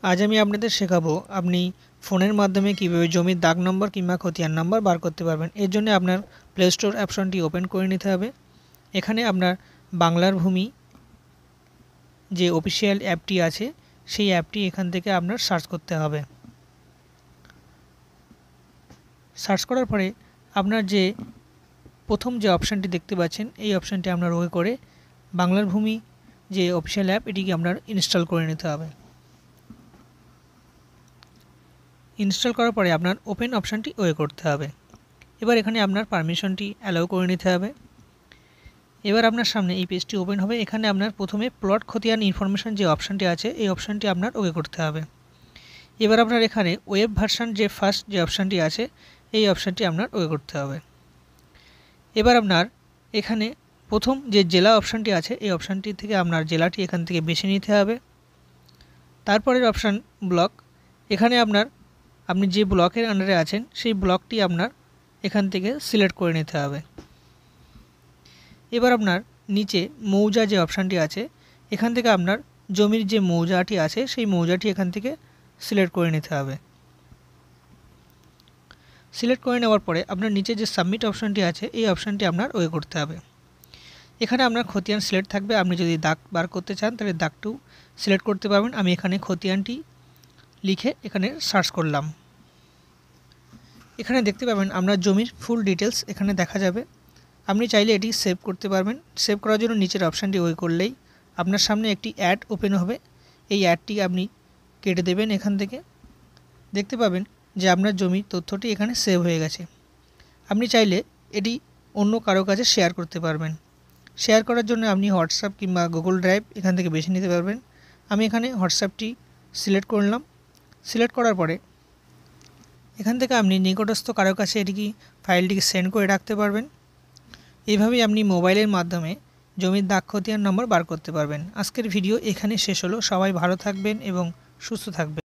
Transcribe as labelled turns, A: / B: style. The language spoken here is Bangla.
A: आज আমি আপনাদের শেখাবো আপনি ফোনের মাধ্যমে কিভাবে জমির দাগ নম্বর কিংবা খতিয়ান নম্বর বার করতে পারবেন। এর জন্য আপনার প্লে স্টোর অপশনটি ওপেন করে নিতে হবে। এখানে আপনার বাংলার ভূমি যে অফিসিয়াল অ্যাপটি আছে সেই অ্যাপটি এখান থেকে আপনার সার্চ করতে হবে। সার্চ করার পরে আপনার যে প্রথম যে অপশানটি দেখতে পাচ্ছেন এই অপশানটি আপনার ওকে করে বাংলার ভূমি যে অফিসিয়াল অ্যাপ এটিকে আপনার ইনস্টল করে নিতে হবে। ইনস্টল করার পরে আপনার ওপেন অপশানটি ওয়ে করতে হবে। এবার এখানে আপনার পারমিশনটি অ্যালাউ করে নিতে হবে। এবার আপনার সামনে এই পেজটি ওপেন হবে। এখানে আপনার প্রথমে প্লট খতিয়ান ইনফরমেশন যে অপশানটি আছে এই অপশানটি আপনার ওকে করতে হবে। এবার আপনার এখানে ওয়েব ভার্সন যে ফার্স্ট যে অপশানটি আছে এই অপশানটি আপনার ওকে করতে হবে। এবার আপনার এখানে প্রথম যে জেলা অপশানটি আছে এই অপশানটি থেকে আপনার জেলাটি এখান থেকে বেছে নিতে হবে। তারপরের অপশান ব্লক, এখানে আপনি যে ব্লকের আন্ডারে আছেন সেই ব্লকটি আপনার এখান থেকে সিলেক্ট করে নিতে হবে। এবার আপনার নিচে মৌজা যে অপশানটি আছে এখান থেকে আপনার জমির যে মৌজাটি আছে সেই মৌজাটি এখান থেকে সিলেক্ট করে নিতে হবে। সিলেক্ট করে নেওয়ার পরে আপনার নিচে যে সাবমিট অপশানটি আছে এই অপশানটি আপনার ওকে করতে হবে। এখানে আপনার খতিয়ান সিলেক্ট থাকবে। আপনি যদি দাগ বার করতে চান তাহলে দাগটিও সিলেক্ট করতে পারবেন। আমি এখানে খতিয়ানটি লিখে এখানে সার্চ করলাম। এখানে দেখতে পাবেন আপনার জমির ফুল ডিটেলস এখানে দেখা যাবে। আপনি চাইলে এটি সেভ করতে পারবেন। সেভ করার জন্য নিচের অপশানটি ওই করলেই আপনার সামনে একটি অ্যাড ওপেন হবে। এই অ্যাডটি আপনি কেটে দেবেন। এখান থেকে দেখতে পাবেন যে আপনার জমির তথ্যটি এখানে সেভ হয়ে গেছে। আপনি চাইলে এটি অন্য কারো কাছে শেয়ার করতে পারবেন। শেয়ার করার জন্য আপনি হোয়াটসঅ্যাপ কিংবা গুগল ড্রাইভ এখান থেকে বেছে নিতে পারবেন। আমি এখানে হোয়াটসঅ্যাপটি সিলেক্ট করলাম। সিলেক্ট করার পরে এখান থেকে আপনি নিকটস্থ কারো কাছে ফাইলটিকে সেন্ড করে রাখতে পারবেন। এইভাবেই আপনি মোবাইলের মাধ্যমে জমির দাগ খতিয়ান নম্বর বার করতে পারবেন। আজকের ভিডিও এখানে শেষ হলো। সবাই ভালো থাকবেন এবং সুস্থ থাকবেন।